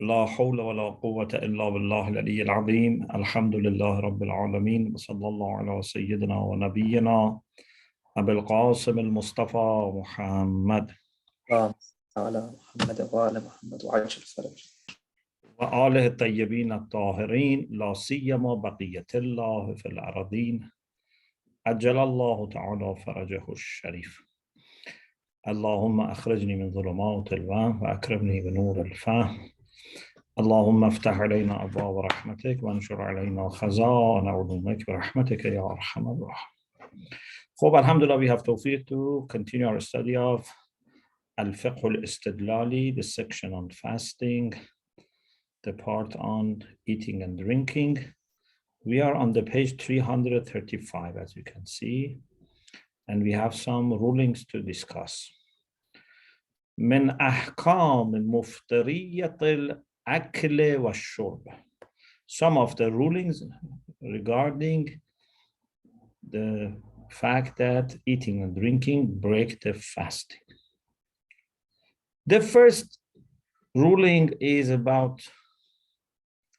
لا حول ولا قوة إلا بالله العلي العظيم. الحمد لله رب العالمين، وصلى الله على سيدنا ونبينا أبي القاسم المصطفى محمد على محمد وآل محمد وعجل فرج وآله الطيبين الطاهرين، لا سيما بقية الله في الأرضين عجل الله تعالى فرجه الشريف. اللهم أخرجني من ظلمات الوهم وأكرمني بنور الفهم. اللهم افتح علينا أبواب رحمتك وانشر علينا خزائن علومك برحمتك يا أرحم الراحمين. خب, alhamdulillah, we have tawfiq to continue our study of Al-Fiqh al-Istidlali, the section on fasting, the part on eating and drinking. We are on the page 335, as you can see, and we have some rulings to discuss. من أحكام مفترية الأكل والشرب. Some of the rulings regarding the fact that eating and drinking break the fasting. The first ruling is about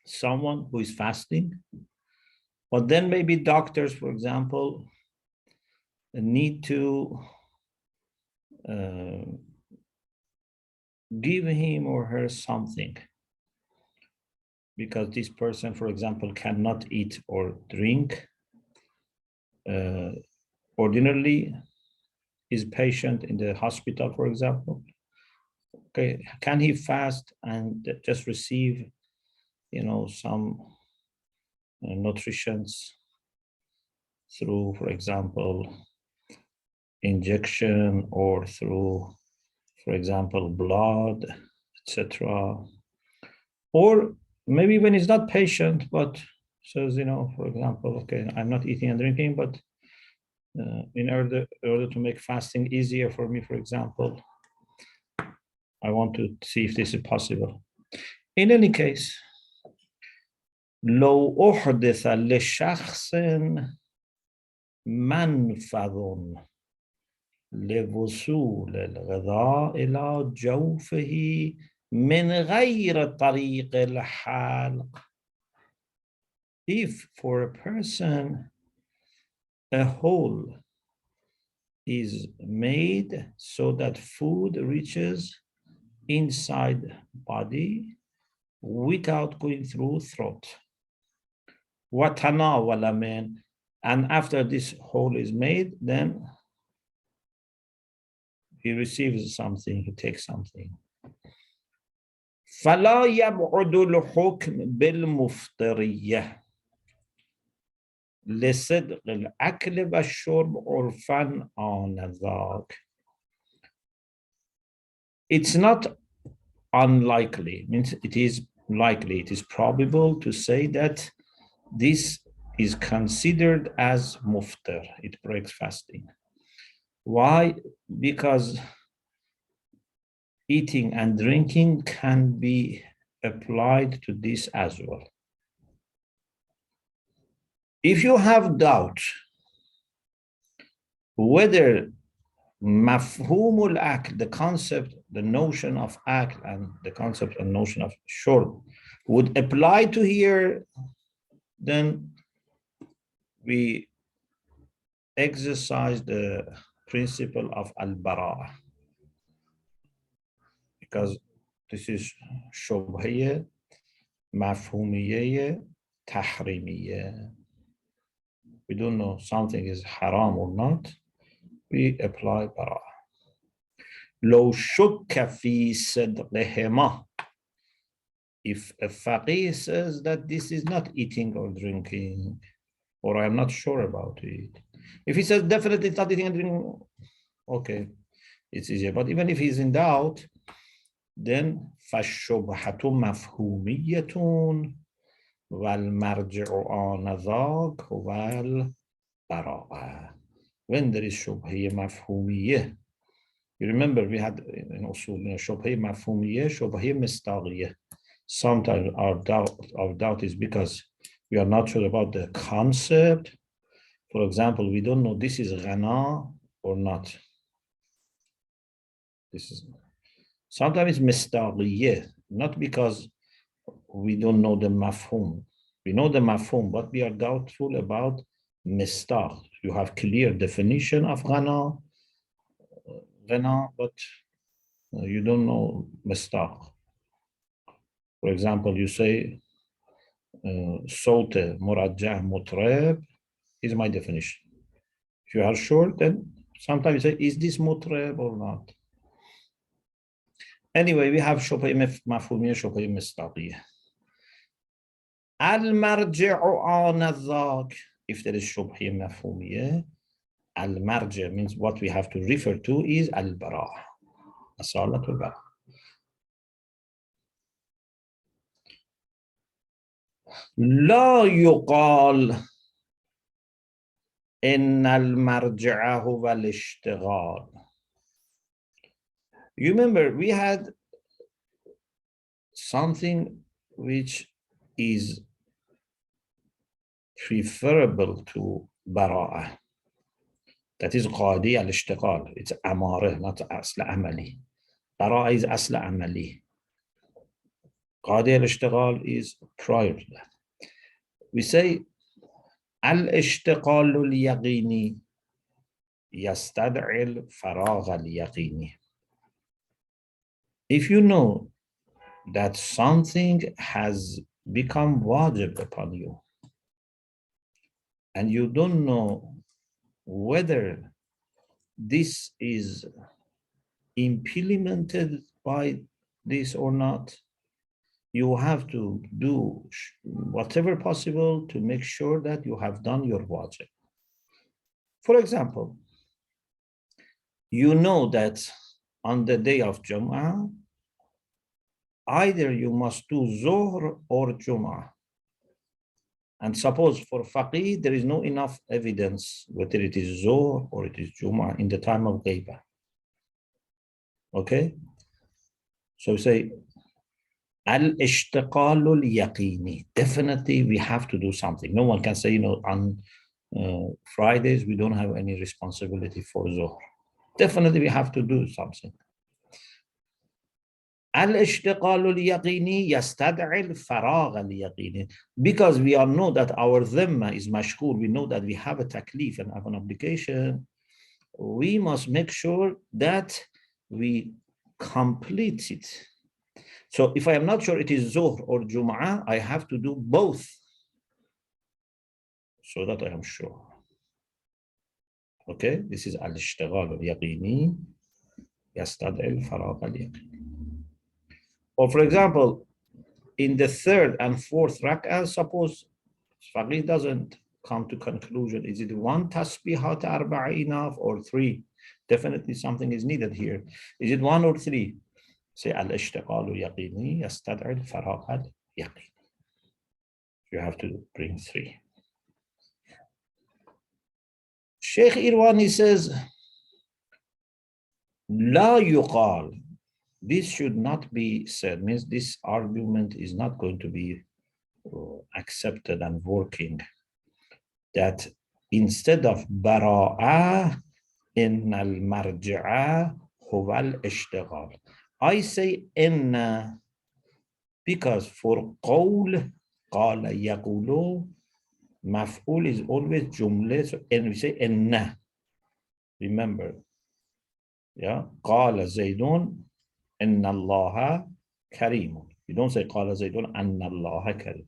someone who is fasting, but then maybe doctors, for example, need to give him or her something, because this person, for example, cannot eat or drink. Ordinarily, is patient in the hospital, for example. Okay, can he fast and just receive, some nutritions through, for example, injection or through, for example, blood, etc. Or maybe when he's not patient, but says, for example, okay, I'm not eating and drinking, but in order to make fasting easier for me, for example, I want to see if this is possible. In any case, لو أحدث لشخص منفذ لوصول الغذاء إلى جوفه من غير طريق الحلق. If for a person a hole is made so that food reaches inside body without going through throat. وَتَنَاوَلَ مِنْ, and after this hole is made, then he receives something, he takes something. فَلَا يَبْعُدُ الْحُكْمِ بِالْمُفْطِرِيَّةِ لصدق الأكل والشرب عرفاً آنذاك. It's not unlikely, means it is likely, it is probable to say that this is considered as muftir, it breaks fasting. Why? Because eating and drinking can be applied to this as well. If you have doubt whether mafhumul akl, the concept, the notion of akl and the concept and notion of shurb would apply to here, then we exercise the principle of al-bara'ah, because this is shubhiyya, mafhumiyya, tahrimiyya. We don't know something is haram or not, we apply bara'ah. لو شك في صدقهما, if a faqih says that this is not eating or drinking, or I'm not sure about it. If he says definitely it's not eating and drinking, okay, it's easier. But even if he's in doubt, then فَالشُّبْهَةُ مَفْهُومِيَّةٌ وَالْمَرْجِعُ آنَذَاكَ هُوَ الْبَرَاءَةُ. When there is shubhiyya mafhumiyya, you remember we had in usul shubhiyya mafhumiyya, shubhiyya mistaghiyya. Sometimes our doubt is because we are not sure about the concept. For example, we don't know this is ghana or not. This is sometimes it's mistaghiyya, not because we don't know the mafhum. We know the mafhum, but we are doubtful about mistaq. You have clear definition of ghana, but you don't know mistaq. For example, you say صوت مرجع مطرب is my definition. If you are sure, then sometimes you say, is this mutreb or not? Anyway, we have شبهة مفهومية شبهة مصداقية. المرجع آنذاك. If there is شبهة مفهومية, المرجع means what we have to refer to is البراءة. أصالة البراءة. لا يقال إن المرجع هو الاشتغال. You remember we had something which is preferable to براءة. That is قاضي الاشتغال. It's أمارة, not أصل عملي. براءة is أصل عملي. قاضي الاشتغال is prior to that. We say الاشتغال اليقيني يستدعي الفراغ اليقيني. If you know that something has become wajib upon you, and you don't know whether this is implemented by this or not, you have to do whatever possible to make sure that you have done your wajib. For example, you know that on the day of Jum'ah, either you must do Zuhr or Jum'ah. And suppose for faqih, there is no enough evidence whether it is Zuhr or it is Jum'ah in the time of Ghaibah. Okay? So we say, al-ishtiqalul yaqini. Definitely we have to do something. No one can say, on Fridays, we don't have any responsibility for Zuhr. Definitely we have to do something. Al-ishtiqalul yaqini yastad'i al-faragh al-yaqini. Because we all know that our dhimma is mashghul, we know that we have a taklif and have an obligation, we must make sure that we complete it. So if I am not sure it is Zuhr or Jum'ah, I have to do both so that I am sure. Okay, this is al-ishtighal al-yaqini yastad'i al-faragh al-yaqini. Or for example, in the third and fourth rak'ah, suppose faqih doesn't come to conclusion, is it one tasbihat arba'a enough or three? Definitely something is needed here. Is it one or three? Say al-ishtiqal al-yaqini yastad'i al-faragh al-yaqini. You have to bring three. Sheikh Irwani says, La yuqal. This should not be said, means this argument is not going to be accepted and working. That instead of bara'ah, in al-marji'ah huwa al-ishtighal. I say inna because for qawl, qala yaqulu, maf'ul is always jumla, so, and we say inna. Remember, yeah, qala zaydun inna allaha kareem. You don't say qala zaydun anna allaha kareem.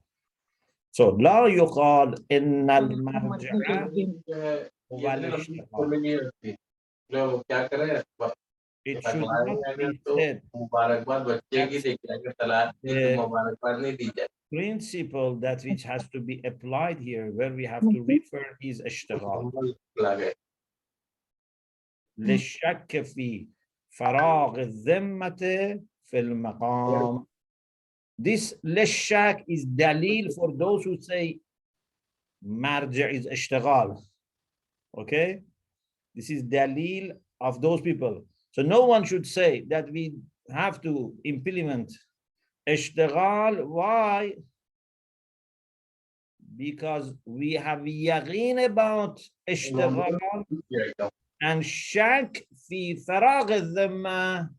So la yuqal inna al-marji'a wal-ishtighal. It should not be said the principle that which has to be applied here, where we have to refer is ishtighal. للشك في فراغ الذمة في المقام. This للشك is dalil for those who say marji' is ishtighal. Okay? This is dalil of those people. So no one should say that we have to implement ishtighal. Why? Because we have yaqeen about ishtighal and shak fi faragh al-dhamma.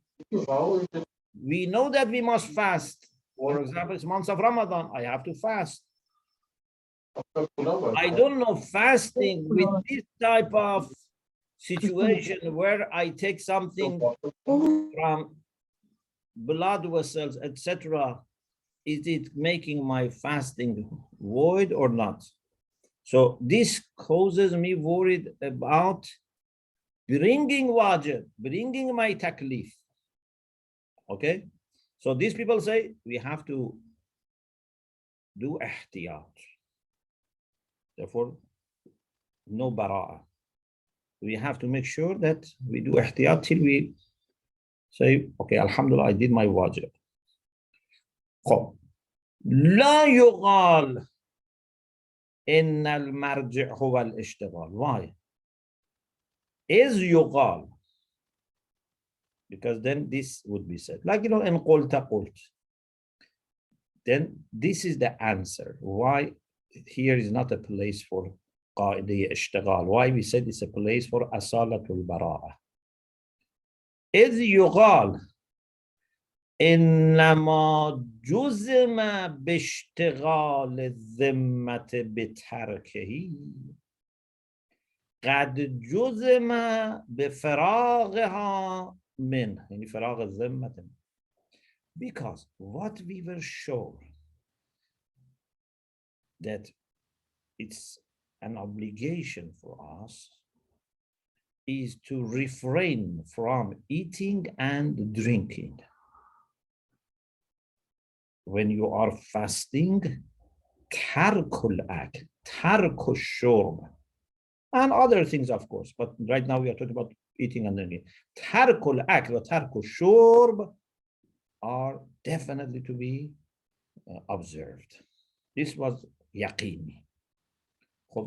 We know that we must fast. For example, it's months of Ramadan, I have to fast. I don't know fasting with this type of situation where I take something from blood vessels, etc. Is it making my fasting void or not? So this causes me worried about bringing wajib, bringing my taklif. Okay, so these people say we have to do ihtiyat. Therefore, no bara'ah. We have to make sure that we do ihtiyat till we say, okay, alhamdulillah, I did my wajib. خب لا يقال إن المرجع هو الاشتغال. Why? Is يقال, because then this would be said, like, in قلت قلت. Then this is the answer. Why here is not a place for قاعدة اشتغال. Why we said it's a place for أصالة البراءة. إذ يقال إنما جزم باشتغال الذمة بتركه قد جزم بفراغها منه، يعني فراغ الذمة. Because what we were sure that it's an obligation for us is to refrain from eating and drinking. When you are fasting, tarkul ak, tarkul shurb, and other things, of course, but right now we are talking about eating and drinking. Tarkul ak and tarkul shurb are definitely to be observed. This was yaqini.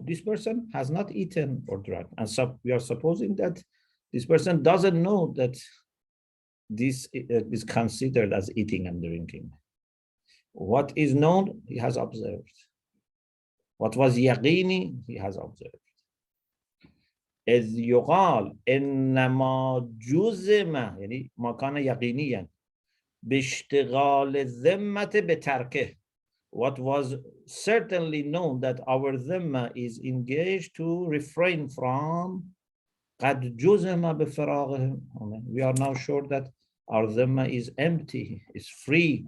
This person has not eaten or drunk, and so we are supposing that this person doesn't know that this is considered as eating and drinking. What is known, he has observed. What was yaqini, he has observed. إذ يقال إنما جزم يعني ما كان يقينيا باشتغال الذمة بتركه. What was certainly known that our dhimma is engaged to refrain from قد جزم بفراغه. We are now sure that our dhimma is empty, is free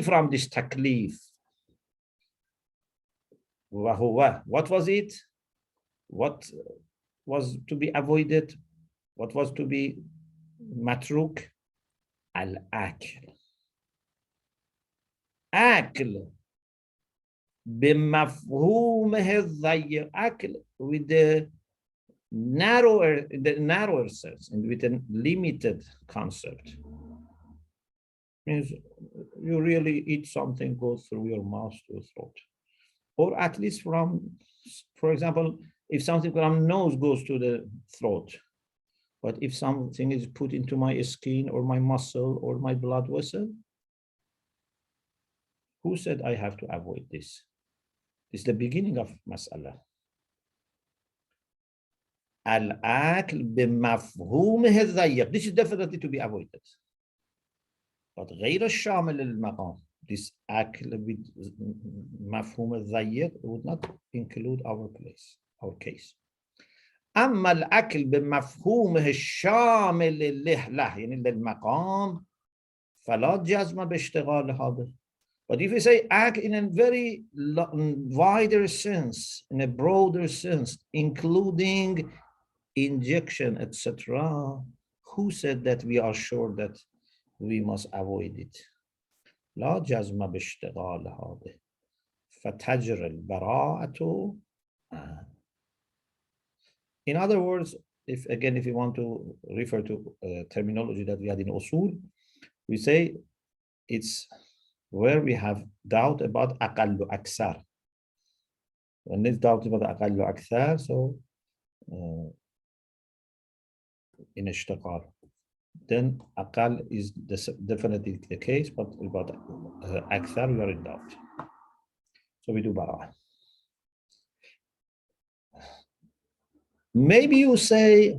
from this taklif. What was it? What was to be avoided? What was to be matruk? Al-akl. Akl بمفهومه الضيق. Akl with the narrower sense and with a limited concept. Means you really eat something, goes through your mouth to your throat. Or at least for example, if something from nose goes to the throat, but if something is put into my skin or my muscle or my blood vessel, who said I have to avoid this? This is the beginning of mas'ala. Al-akl bimafhumih al-dhayyiq. This is definitely to be avoided. But غير الشامل للمقام. This akl with mafhum al-dhayyiq would not include our case. أما الأكل بمفهومه الشامل له يعني للمقام فلا جزم باشتغال هذا. But if we say act in a very wider sense, in a broader sense, including injection, etc., who said that we are sure that we must avoid it? لا جزم باشتغال هذا فتجر البراءة. In other words, if you want to refer to terminology that we had in usul, we say it's where we have doubt about aqallu aksar. When there's doubt about aqallu aksar, so in ishtiqal, then aqal is definitely the case, but about aksar we are in doubt. So we do bara'ah. Maybe you say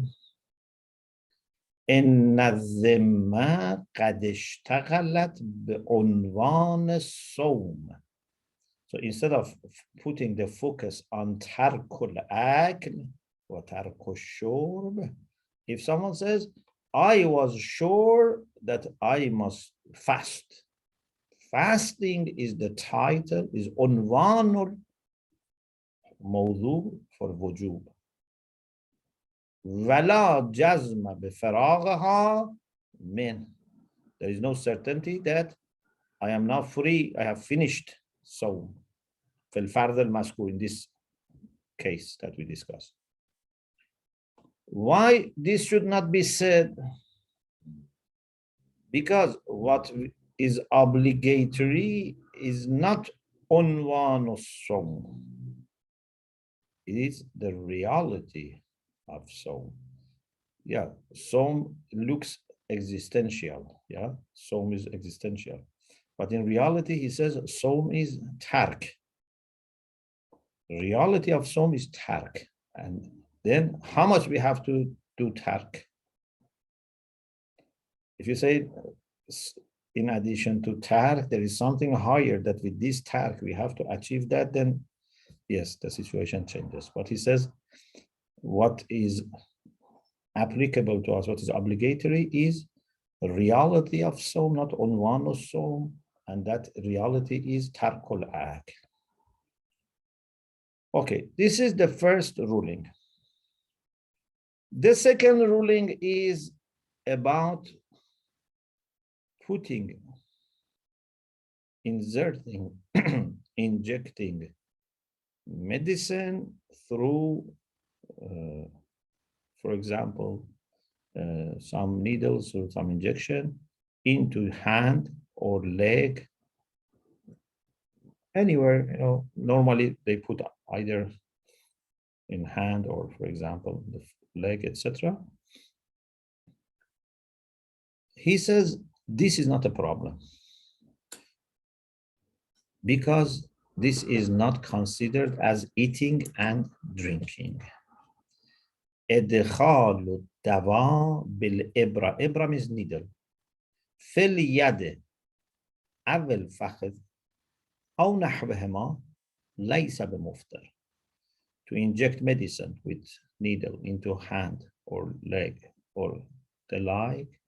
إن الذمة قد اشتغلت بعنوان الصوم. So instead of putting the focus on ترك الأكل وترك الشرب, if someone says, I was sure that I must fast. Fasting is the title, is عنوان الموضوع for وجوب. ولا جزم بفراغها من. There is no certainty that I am now free, I have finished صوم في الفرض المذكور in this case that we discussed. Why this should not be said? Because what is obligatory is not عنوان الصوم. It is the reality of Psalm. Yeah, Psalm looks existential. Yeah, Psalm is existential. But in reality, he says Psalm is tark. The reality of Psalm is tark. And then how much we have to do tark? If you say, in addition to tark, there is something higher that with this tark, we have to achieve that, then yes, the situation changes. But he says, what is applicable to us, what is obligatory, is the reality of Sawm, not unwan of Sawm, and that reality is tarkul akl. Okay, this is the first ruling. The second ruling is about putting, inserting, injecting medicine through, for example, some needles or some injection into hand or leg, anywhere. Normally they put either in hand or, for example, the leg, etc. He says this is not a problem because this is not considered as eating and drinking. إدخال الدواء بالإبرة. إبرة means needle. في اليد أو الفخذ أو نحوهما ليس بمفطر. To inject medicine with needle into hand or leg or the like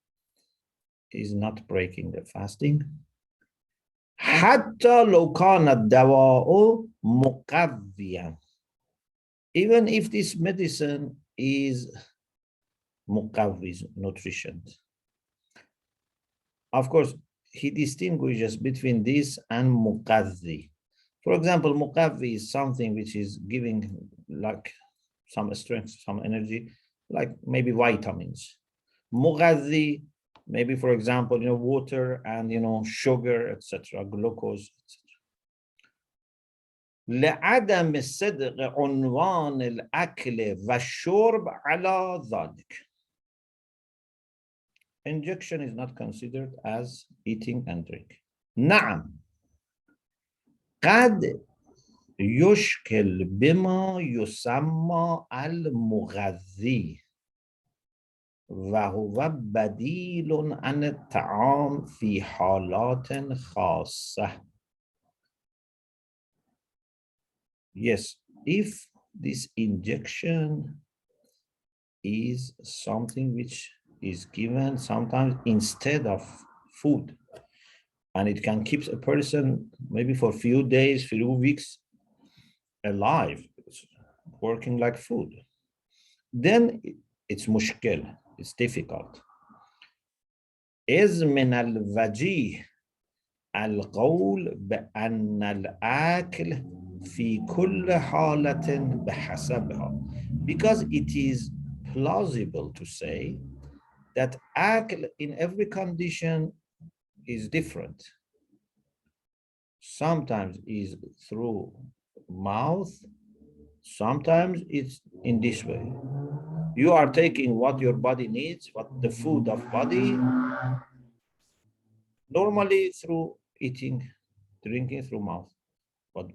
is not breaking the fasting. حتى لو كان الدواء مقويا. Even if this medicine is muqawwi, nutrition. Of course, he distinguishes between this and muqaddi. For example, muqawwi is something which is giving like some strength, some energy, like maybe vitamins. Muqaddi, maybe, for example, water and sugar, etc., glucose, etc. لعدم صدق عنوان الأكل والشرب على ذلك. Injection is not considered as eating and drinking. نعم قد يشكل بما يسمى المغذي وهو بديل عن الطعام في حالات خاصة. Yes, if this injection is something which is given sometimes instead of food, and it can keep a person maybe for a few days, few weeks alive, working like food, then it's mushkil, it's difficult. إذ من الوجيه القول بأن الأكل في كل حالة بحسبها, because it is plausible to say that akl in every condition is different. Sometimes is through mouth, sometimes it's in this way. You are taking what your body needs, what the food of body, normally through eating, drinking through mouth. But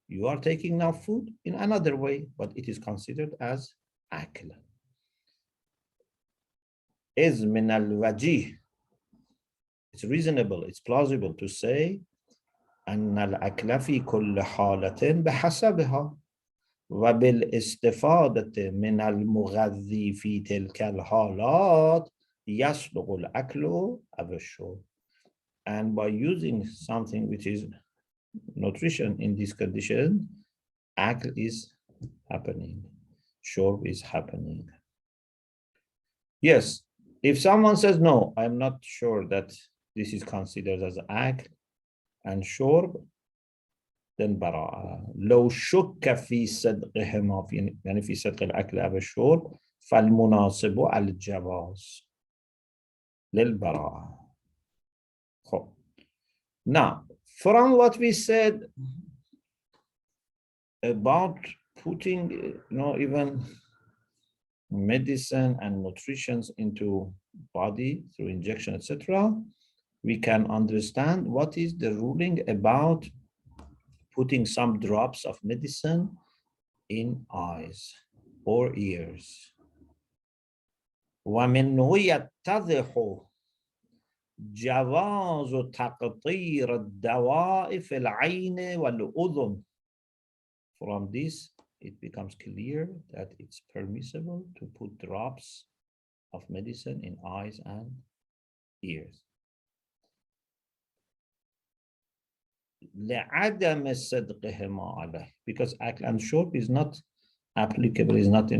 you are taking now food in another way, but it is considered as akl. is min al-wajih. It's reasonable, it's plausible to say أن الأكل في كل حالة بحسبها وبالاستفادة من المغذي في تلك الحالات يصلح الأكل أو الشرب. And by using something which is nutrition in this condition, akl is happening, shurb is happening. Yes, if someone says, no, I'm not sure that this is considered as akl and shurb, then براءة. لو شك في صدقهما يعني في صدق الأكل أو الشرب فالمناسب الجواز للبراءة. Now, from what we said about putting, even medicine and nutrition into body through injection, etc., we can understand what is the ruling about putting some drops of medicine in eyes or ears. ومنه يتضح جواز تقطير الدواء في العين والأذن. From this, it becomes clear that it's permissible to put drops of medicine in eyes and ears. لعدم صدقهما عليه, because akl and shurb is not applicable, is not,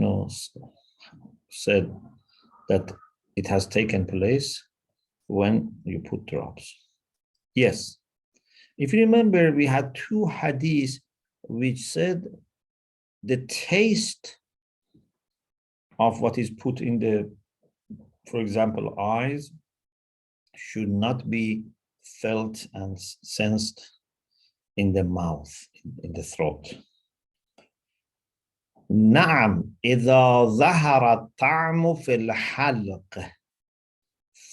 said that it has taken place when you put drops. Yes, if you remember, we had two hadiths which said the taste of what is put in the, for example, eyes should not be felt and sensed in the mouth, in the throat. نعم إذا ظهر الطعم في الحلق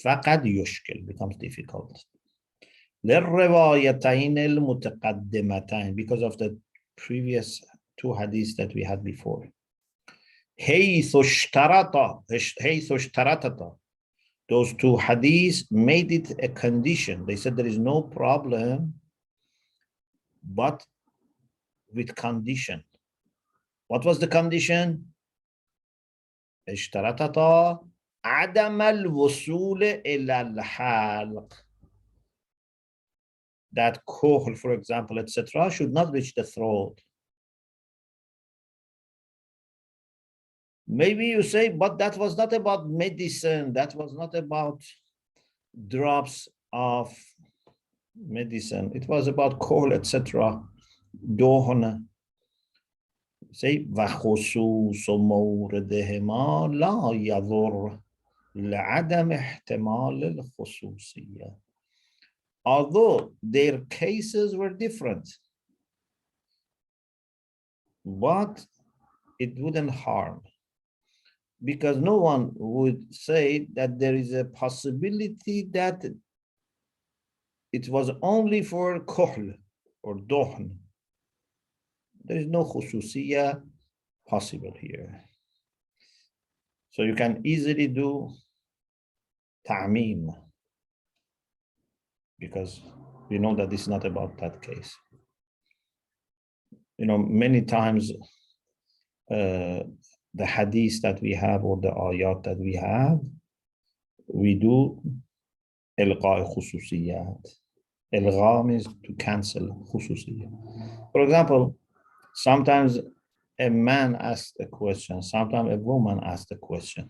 فقد يشكل, becomes difficult. للروايتين المتقدمتين, because of the previous two hadiths that we had before. حيث اشترطتا, those two hadiths made it a condition. They said there is no problem, but with condition. What was the condition? اشترطتا عدم الوصول إلى الحلق. That kohl, for example, etc., should not reach the throat. Maybe you say, but that was not about medicine. That was not about drops of medicine. It was about kohl, etc. Dohna. Say, وخصوص موردهما لا يضر لعدم احتمال الخصوصية. Although their cases were different, but it wouldn't harm, because no one would say that there is a possibility that it was only for kohl or dohn. There is no khususiyya possible here. So you can easily do ta'mim, because we know that this is not about that case. Many times the hadith that we have or the ayat that we have, we do ilqa khususiyat. Ilgha means to cancel khususiyat. For example, sometimes a man asks a question, sometimes a woman asks a question.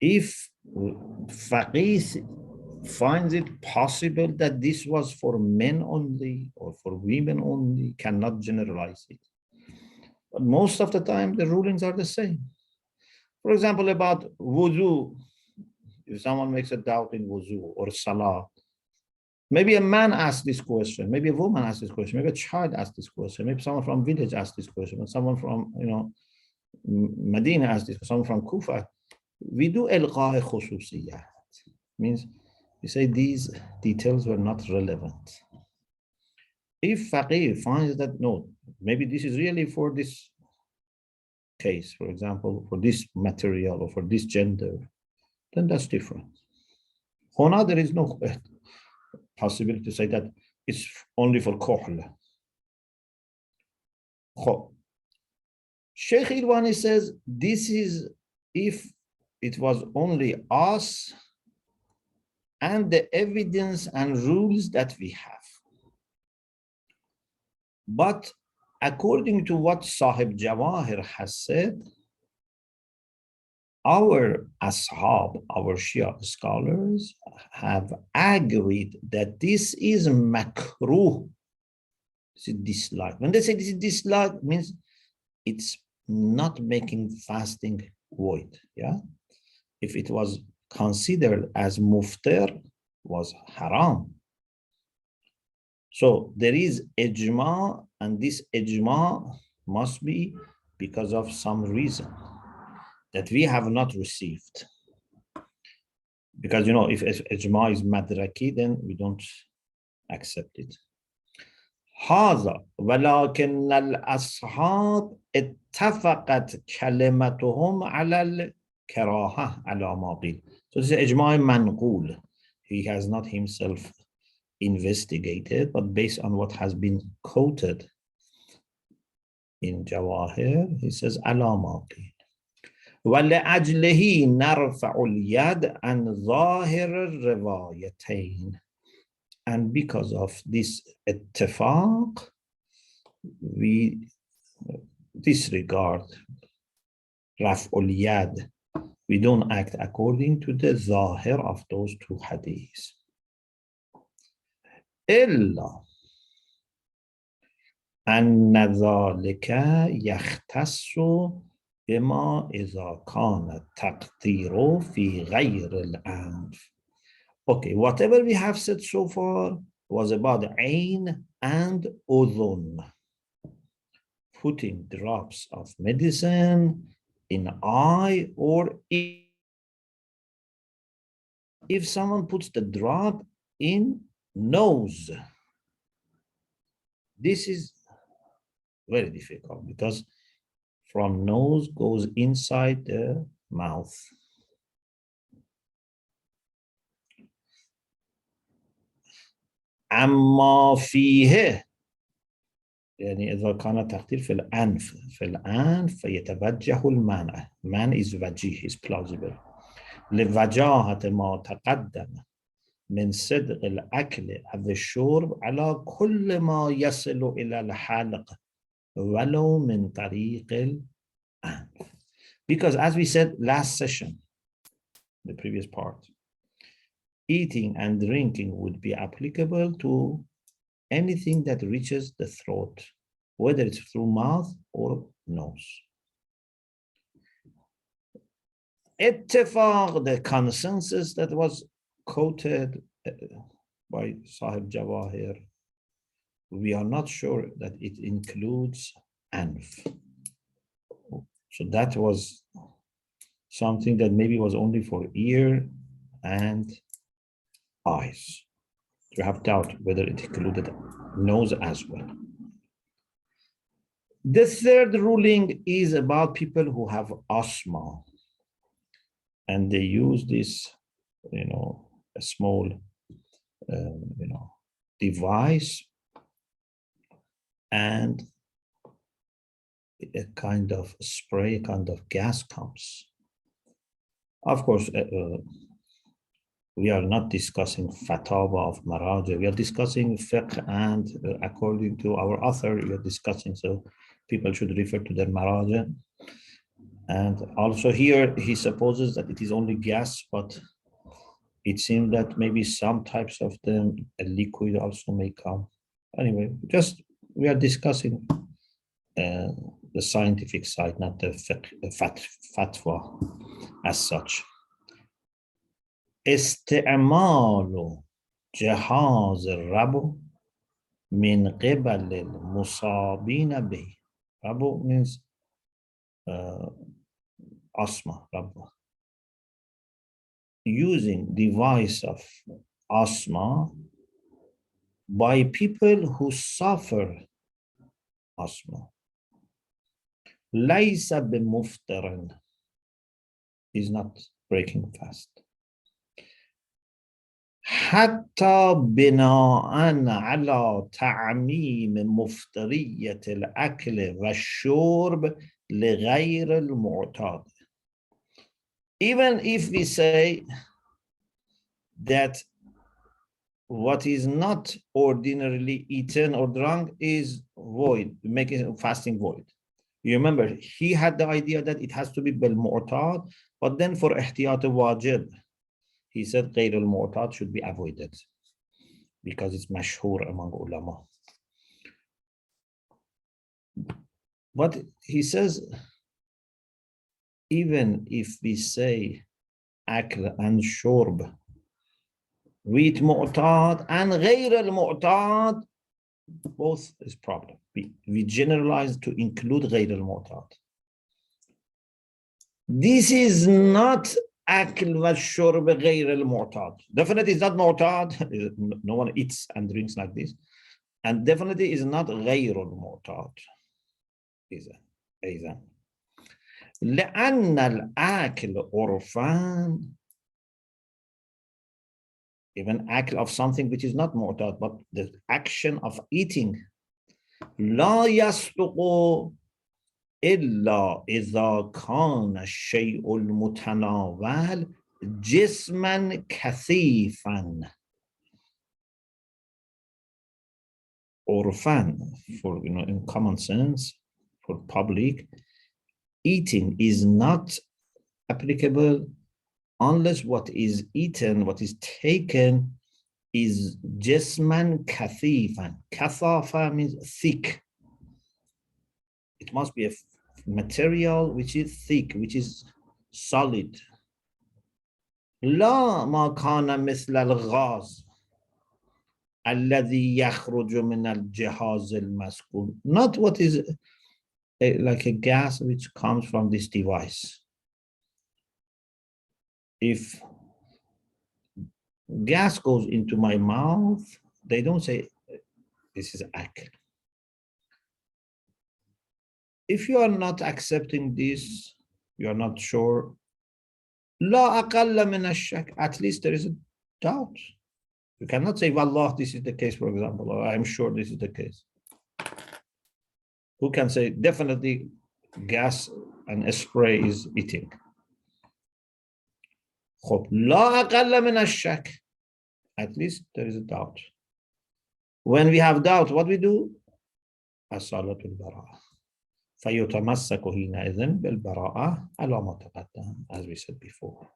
If faqih finds it possible that this was for men only or for women only, cannot generalize it. But most of the time, the rulings are the same. For example, about wudu, if someone makes a doubt in wudu or salah, maybe a man asks this question, maybe a woman asks this question, maybe a child asks this question, maybe someone from village asks this question, and someone from Medina asks this, someone from Kufa. We do ilqa khususiyat. Means we say these details were not relevant. If faqih finds that no, maybe this is really for this case, for example, for this material or for this gender, then that's different. Hona, there is no possibility to say that it's only for kohl. Sheikh Irwani says this is if it was only us and the evidence and rules that we have. But according to what Sahib Jawahir has said, our ashab, our Shia scholars have agreed that this is makruh. This is dislike. When they say this is dislike, means it's not making fasting void. Yeah, if it was considered as muftir, was haram. So there is ijma, and this ijma must be because of some reason that we have not received. Because, you know, if ijma is madraki, then we don't accept it. هذا ولكن الأصحاب اتفقت كلمتهم على الكراهة على ما قيل. So this is ijma manqul. He has not himself investigated, but based on what has been quoted in Jawahir, he says على ما قيل. ولأجله نرفع اليد عن ظاهر الروايتين. And because of this ittifaq, we disregard raf'ul yad. We don't act according to the zahir of those two hadiths. إلا أن ذلك يختص بما إذا كان التقدير في غير الأنف. Okay, whatever we have said so far was about ain and udhun. Putting drops of medicine in eye, or if someone puts the drop in nose. This is very difficult because from nose goes inside the mouth. أما فيه يعني إذا كان تقدير في الأنف فيتوجه المانع. Man is وجيه, is plausible. لوجاهة ما تقدم من صدق الأكل أو الشرب على كل ما يصل إلى الحلق ولو من طريق الأنف. Because as we said last session, the previous part, eating and drinking would be applicable to anything that reaches the throat, whether it's through mouth or nose. Ittifaq, the consensus that was quoted by Sahib Jawahir, we are not sure that it includes anf. So that was something that maybe was only for ear and eyes. We have doubt whether it included nose as well. The third ruling is about people who have asthma, and they use this, a small, device, and a kind of spray, a kind of gas comes. Of course, we are not discussing fatwa of maraja. We are discussing fiqh, and according to our author, we are discussing, so people should refer to their maraja. And also here, he supposes that it is only gas, but it seems that maybe some types of them, a liquid also may come. Anyway, just we are discussing the scientific side, not the fatwa as such. استعمال جهاز الربو من قبل المصابين به. Rabu means asthma. Rabu. Using device of asthma by people who suffer asthma. ليس بمفطر is not breaking fast. حتى بناء على تعميم مفطرية الأكل والشرب لغير المعتاد. Even if we say that what is not ordinarily eaten or drunk is void, making fasting void. You remember, he had the idea that it has to be bil-mu'tad, but then for ihtiyat wajib, he said غير المعتاد should be avoided because it's mashhur among ulama. But he says, even if we say akl and shurb, with mu'tad and غير المعتاد, both is problem. We generalize to include غير المعتاد. This is not أكل والشرب غير المعتاد. Definitely it's not معتاد. No one eats and drinks like this. And definitely is not غير المعتاد. إذا لأن الأكل عرفان, even أكل of something which is not معتاد, but the action of eating, لا يصدق إلا إذا كان الشيء المتناول جسما كثيفا. عرفان, for in common sense, for public, eating is not applicable unless what is eaten, what is taken, is jisman kathifan. Kathafa means thick. It must be a material which is thick, which is solid. لا ما كان مثل الغاز الذي يخرج من الجهاز المسكون. Not what is like a gas which comes from this device. If gas goes into my mouth, they don't say this is akl. If you are not accepting this, you are not sure, لا أقل من الشك, at least there is a doubt. You cannot say, Wallah, this is the case, for example, or I'm sure this is the case. Who can say, definitely gas and spray is eating? لا أقل من الشك, at least there is a doubt. When we have doubt, what we do? الصلاة البراءة. فيتمسك حينئذ بالبراءة على ما تقدم, as we said before.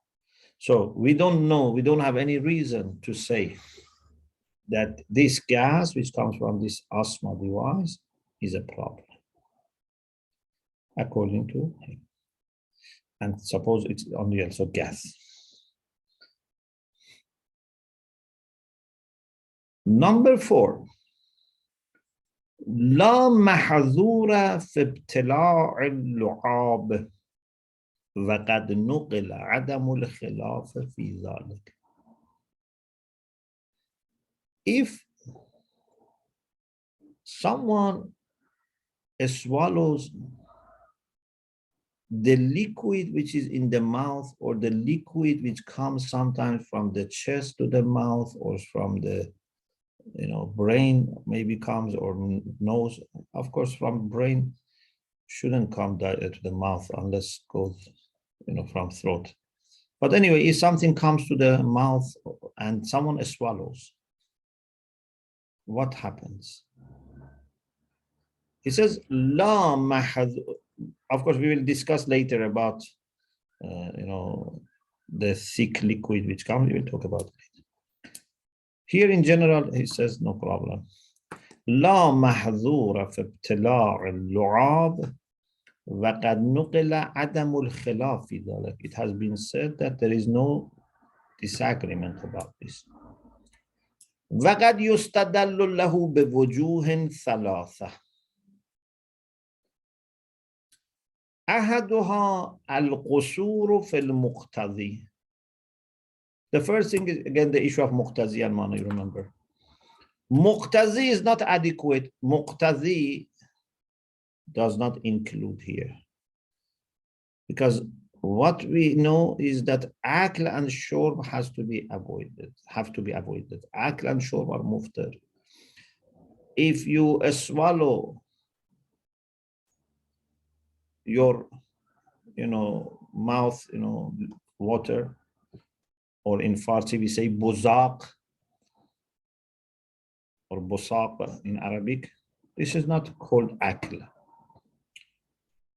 So we don't know, we don't have any reason to say that this gas which comes from this asthma device is a problem, according to him. And suppose it's only also gas. Number 4. لا محظور في ابتلاع اللعاب وقد نقل عدم الخلاف في ذلك. If someone swallows the liquid which is in the mouth, or the liquid which comes sometimes from the chest to the mouth, or from the brain maybe comes, or nose, of course from brain shouldn't come to the mouth unless it goes from throat. But anyway, if something comes to the mouth and someone swallows, what happens? He says, La mahad. Of course, we will discuss later about the thick liquid which comes. We will talk about it. Here in general, he says, no problem. لا محظور في ابتلاع اللعاب وقد نقل عدم الخلاف في ذلك. It has been said that there is no disagreement about this. وقد يستدل له بوجوه ثلاثة. أحدها القصور في المقتضي. The first thing is, again, the issue of muqtazi and mani, you remember. Muqtazi is not adequate. Muqtazi does not include here. Because what we know is that akl and shurb have to be avoided. Akl and shurb are muftar. If you swallow your, mouth, water, or in Farsi we say buzaq or busaq in Arabic, this is not called akl.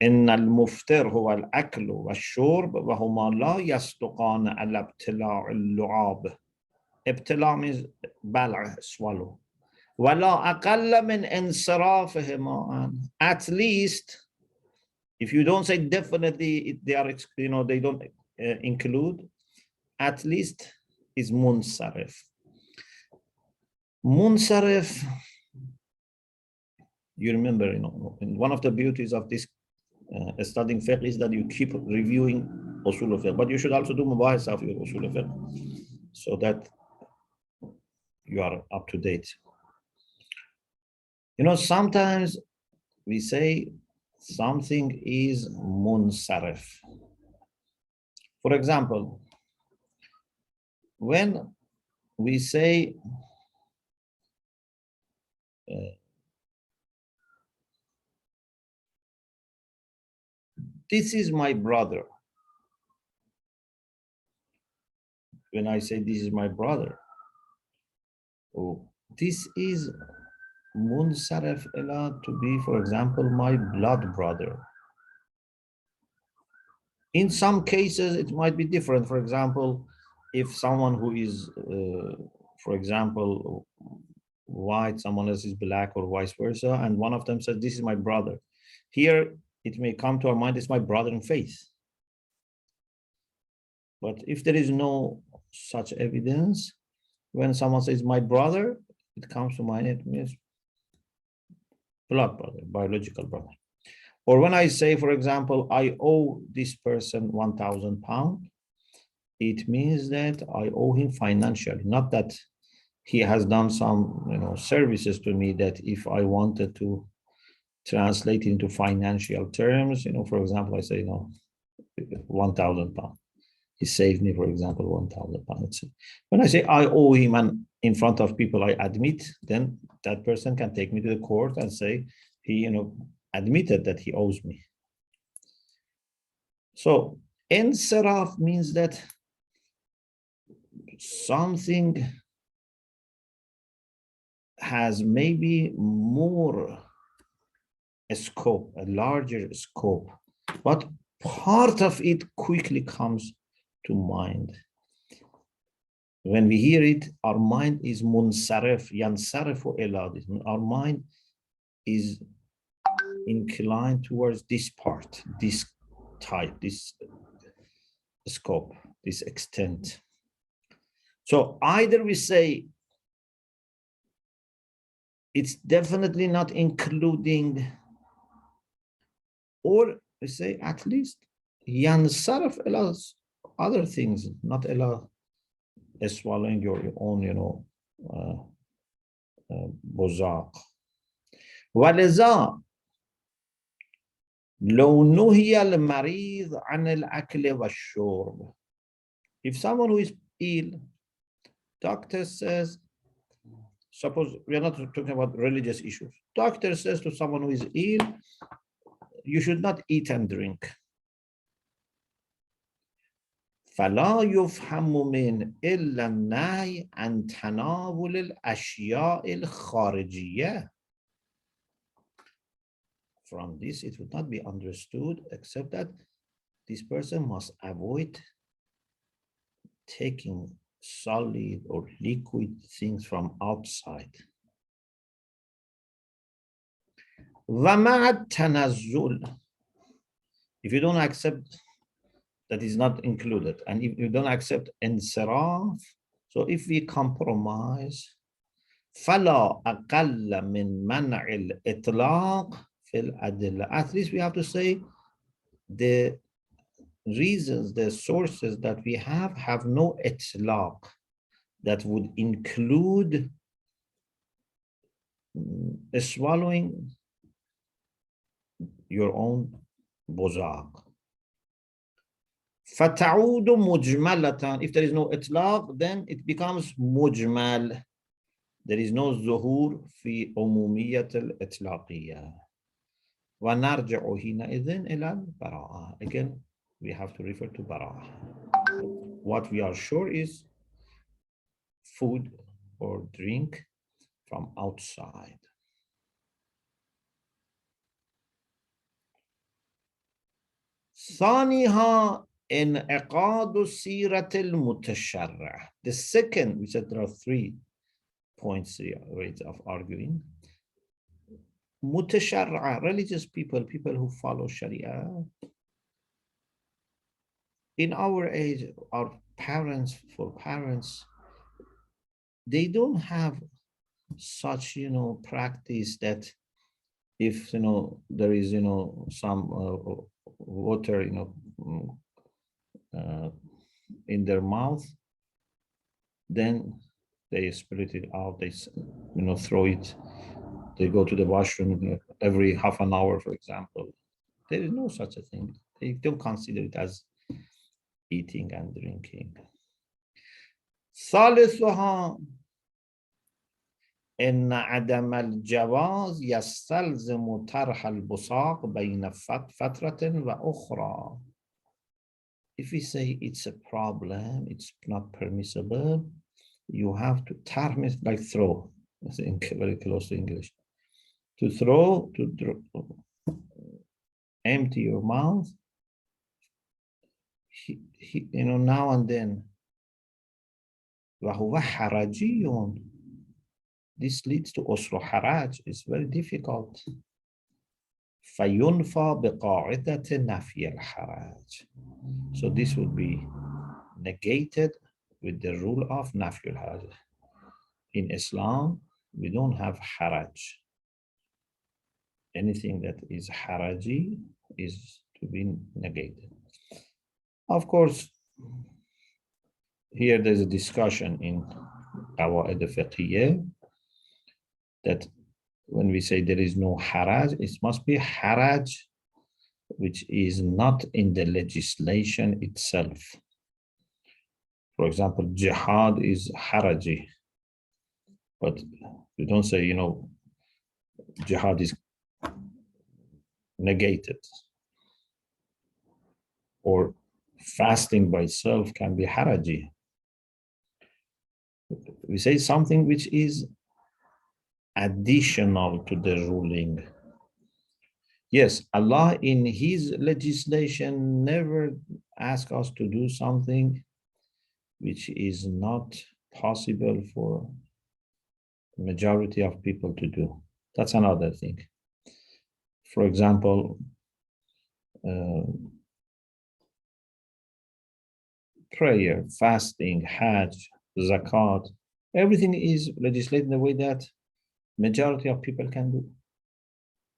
إن المفطر هو الأكل والشرب وهما لا يصدقان على ابتلاع اللعاب. ابتلاع means بلع, swallow. ولا أقل من انصرافهما. At least, if you don't say definitely they are, they don't include, at least is munsarif. Munsarif, you remember, one of the beauties of this studying fiqh is that you keep reviewing usul al-fiqh, but you should also do mubahis of your usul al-fiqh so that you are up to date. Sometimes we say something is munsarif. For example, when we say this is my brother. When I say this is my brother, this is munsarif ila to be, for example, my blood brother. In some cases, it might be different. For example, if someone who is, for example, white, someone else is black, or vice versa, and one of them says, this is my brother. Here, it may come to our mind, it's my brother in faith. But if there is no such evidence, when someone says my brother, it comes to mind, it means blood brother, biological brother. Or when I say, for example, I owe this person 1,000 pounds, it means that I owe him financially, not that he has done some services to me that if I wanted to translate it into financial terms, for example, I say, 1,000 pounds. He saved me, for example, 1,000 pounds. When I say I owe him, and in front of people I admit, then that person can take me to the court and say he, admitted that he owes me. So insaraf means that something has maybe more scope, a larger scope, but part of it quickly comes to mind. When we hear it, our mind is munsarif, yansarifu ila. Our mind is inclined towards this part, this type, this scope, this extent. So either we say it's definitely not including, or we say at least yansarif ila other things, not ila swallowing your own, bozaq. ولذا لو نهي المريض عن الأكل والشرب. If someone who is ill, doctor says, suppose we are not talking about religious issues. Doctor says to someone who is ill, you should not eat and drink. فلا يفهم من إلا النهي عن تناول الأشياء الخارجية. From this, it would not be understood except that this person must avoid taking solid or liquid things from outside. ومع التنزل. If you don't accept that is not included, and if you don't accept insiraf, so if we compromise, فلا أقل من منع الإطلاق في الأدلة. At least we have to say the reasons, the sources that we have no itlaq that would include swallowing your own bozaq. فَتَعُودُ مُجْمَلَةً. If there is no إطلاق, then it becomes مجمل. There is no ظهور في عمومية الإطلاقية. وَنَرْجِعُ حينئذ إلى البراءة. Again, we have to refer to براءة. What we are sure is food or drink from outside. ثانيها انعقاد سيرة المتشرع. The second, we said there are 3 points, 3 ways of arguing. Mutashara'a, religious people, people who follow Sharia. In our age, our parents, they don't have such, practice that if, there is, some water, in their mouth, then they split it out, they, throw it. They go to the washroom every half an hour, for example. There is no such a thing. They don't consider it as eating and drinking. ثالثها إن عدم الجواز يستلزم طرح البصاق بين فترة وأخرى. If we say it's a problem, it's not permissible, you have to tarmish, like throw. I think very close to English. To throw, to empty your mouth, now and then. وهو حرجي. This leads to أصل حرج. It's very difficult. فينفى بقاعدة نفي الحرج. So this would be negated with the rule of نفي الحرج. In Islam, we don't have haraj. Anything that is haraji is to be negated. Of course, here there's a discussion in Qawaid al-Fiqhiyya that when we say there is no haraj, it must be haraj which is not in the legislation itself. For example, jihad is haraji, but we don't say, jihad is negated, or fasting by itself can be haraji. We say something which is additional to the ruling. Yes, Allah in His legislation never asks us to do something which is not possible for the majority of people to do. That's another thing. For example, prayer, fasting, Hajj, Zakat, everything is legislated in a way that majority of people can do.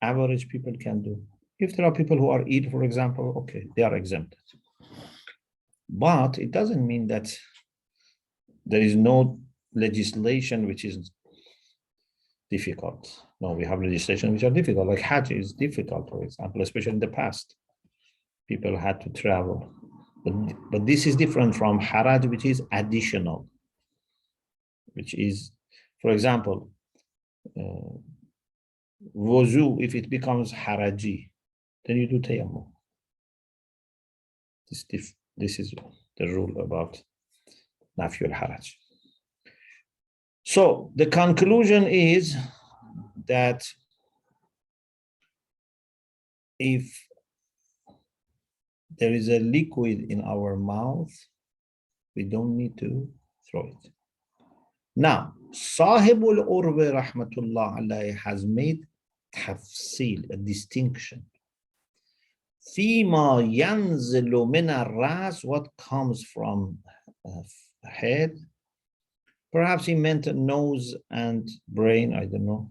Average people can do. If there are people who are Eid, for example, okay, they are exempted. But it doesn't mean that there is no legislation which is difficult. No, we have legislation which are difficult, like Hajj is difficult, for example, especially in the past. People had to travel. But this is different from Haraj, which is additional, which is, for example, wuzu, if it becomes haraji, then you do tayammum. This is the rule about nafyul haraj. So the conclusion is that if there is a liquid in our mouth, we don't need to throw it. Now, Sahibul Urwa rahmatullah alayhi has made tafsil, a distinction. Fima yanzilu min ar-ras, what comes from head. Perhaps he meant nose and brain, I don't know.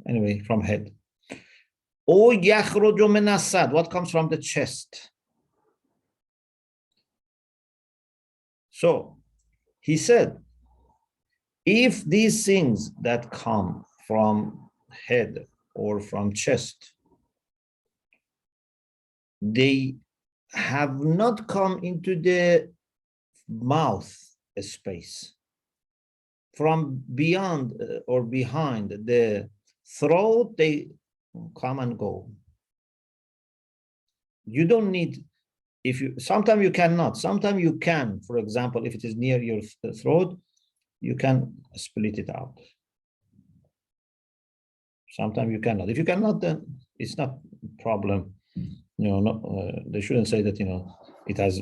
Anyway, from head. O yakhruju min as-sad, what comes from the chest. So, he said, if these things that come from head or from chest, they have not come into the mouth space. From beyond or behind the throat, they come and go. You don't need, if you, sometimes you cannot, sometimes you can. For example, if it is near your throat, you can split it out. Sometimes you cannot. If you cannot, then it's not a problem. You know, they shouldn't say that, you know, it has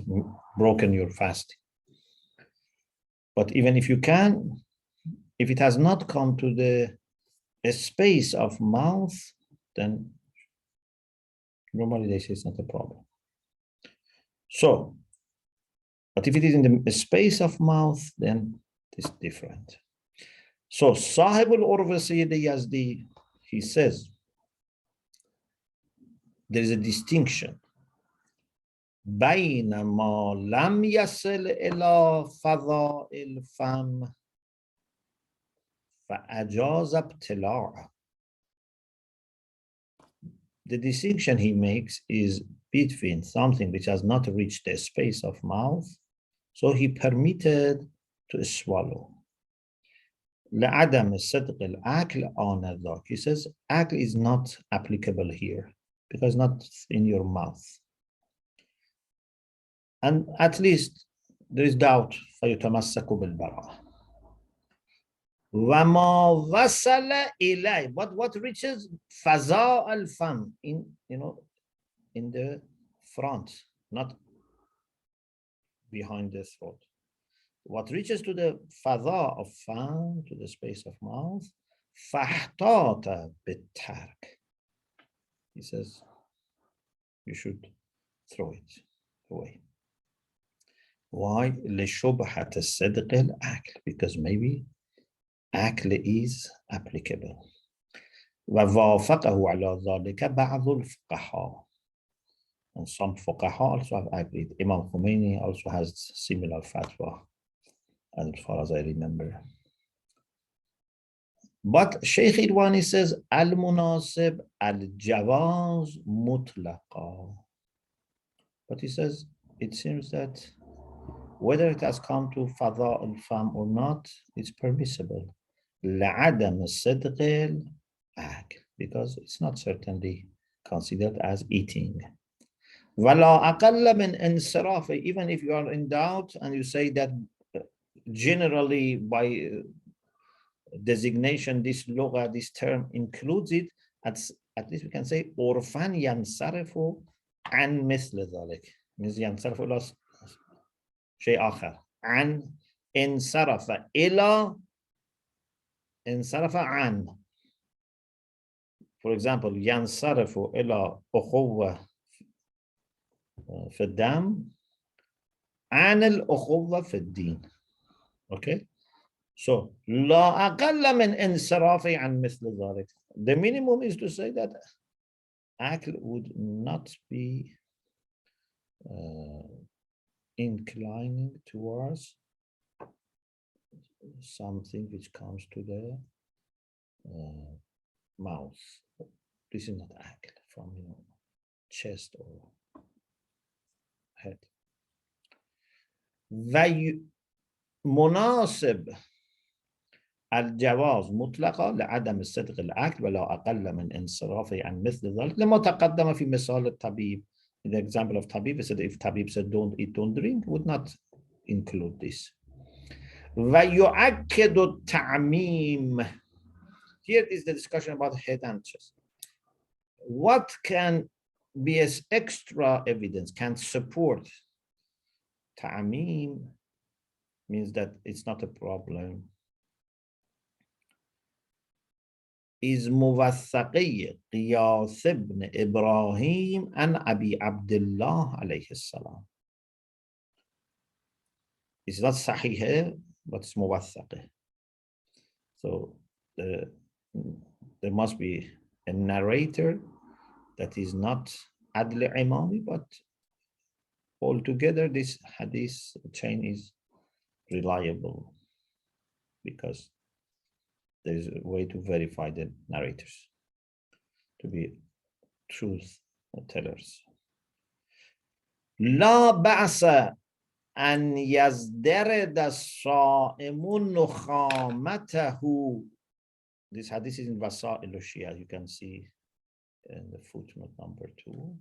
broken your fasting. But even if you can, if it has not come to the space of mouth, then normally they say it's not a problem. So, but if it is in the space of mouth, then it's different. So, Sahib al-Urwa Sayyid Yazdi, he says, there is a distinction. بين ما لم يصل إلى فضاء الفم فأجاز ابتلاعه. The distinction he makes is between something which has not reached the space of mouth, so he permitted to swallow. لعدم صدق الأكل آنذاك. He says, akl is not applicable here because not in your mouth. And at least there is doubt. فيتمسك بالبراءة. وما وصل إليه. But what reaches فضاء الفم, in, you know, in the front, not behind the throat. What reaches to the fadha of fam, to the space of mouth, fahtata bitark. He says, you should throw it away. Why? لشبهة الصدق الأكل, because maybe akl is applicable. ووافقه على ذلك بعض الفقهاء. And some fuqaha also have agreed. Imam Khomeini also has similar fatwa, as far as I remember. But Sheikh Irwani says, al-munasib al-jawaz mutlaqa. But he says, it seems that whether it has come to fadha al-fam or not, it's permissible. لعدم الصدق الأكل, because it's not certainly considered as eating. ولا أقل من انصراف, even if you are in doubt and you say that generally by designation this lugha, this term includes it, at least we can say عرفاً ينصرف عن مثل ذلك, means ينصرف إلى شيء آخر, عن انصرف إلى انصرف عن. For example, ينصرف إلى أخوة في الدم عن الأخوة في الدين. Okay, so لا أقل من انصراف عن مثل ذلك. The minimum is to say that akl would not be inclining towards something which comes to the mouth. This is not akl from, you know, chest or head. مناسب الجواز مطلقا لعدم الصدق الأكل ولا أقل من انصرافه عن مثل ذلك لما تقدم في مثال الطبيب. In the example of Tabib, he said if Tabib said don't eat, don't drink, would not include this. ويؤكد التعميم. Here is the discussion about head and chest. What can be as extra evidence, can support ta'amim, means that it's not a problem, is موثقي قياس ابن إبراهيم عن أبي عبد الله عليه السلام. It's not sahih, but it's موثقي. So there must be a narrator that is not Adl Imami, but altogether this hadith chain is reliable because there is a way to verify the narrators to be truth tellers. لا بأس أن يزدرد الصائم نخامته. This hadith is in Wasa'il al-Shia. You can see in the footnote number 2.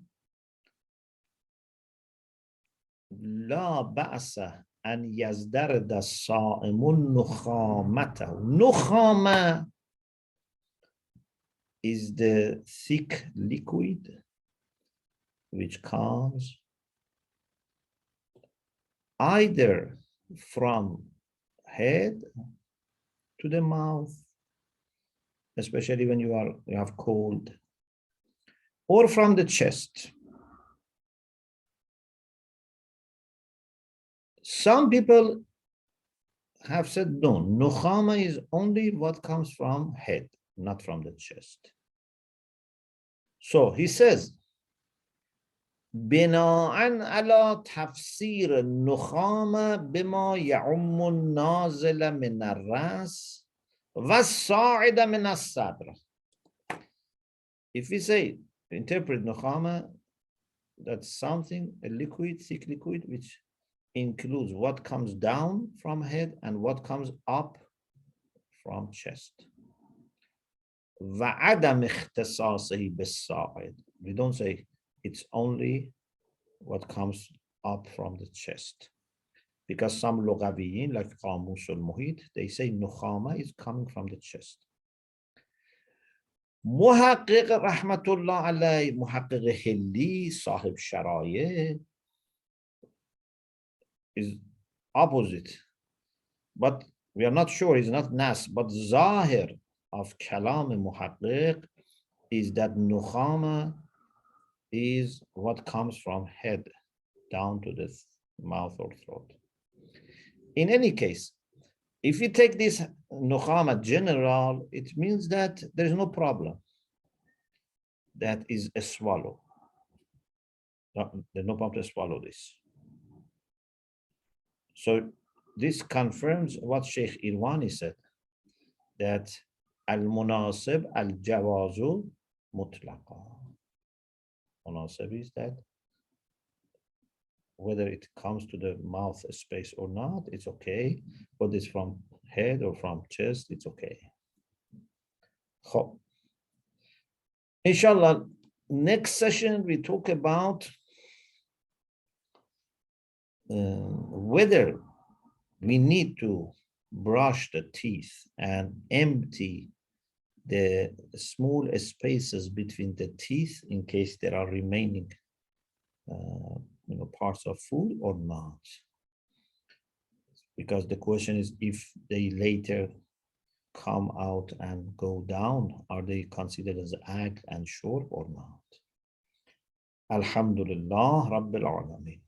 لا بأس أن يزدرد الصائم نخامته. نخامة is the thick liquid which comes either from head to the mouth, especially when you have cold, or from the chest. Some people have said no, nukhama is only what comes from head, not from the chest. So he says, بناء على تفسير النخامة بما يعم النازل من الرأس والصاعد من الصدر. If we say, interpret nukhama, that's something, a liquid, thick liquid, which includes what comes down from head and what comes up from chest. وعدم اختصاصه بالصاعد. We don't say it's only what comes up from the chest. Because some lughawiyin, like Qamus al-Muhit, they say nukhama is coming from the chest. Muhaqqiq rahmatullah alayh, Muhaqqiq Hilli, Sahib Sharaye, is opposite. But we are not sure, it's not Nas, but Zahir of Kalam Muhaqqiq is that nukhama is what comes from head down to the mouth or throat. In any case, if you take this nukhama general, it means that there is no problem. That is a swallow. There's no problem to swallow this. So this confirms what Sheikh Irwani said, that al-munasib al-jawazu mutlaqa. Munasib is that whether it comes to the mouth space or not, it's okay. Whether it's from head or from chest, it's okay. Inshallah, next session we talk about whether we need to brush the teeth and empty the small spaces between the teeth in case there are remaining parts of food or not. Because the question is, if they later come out and go down, are they considered as ag and short or not? Alhamdulillah Rabbil Alameen.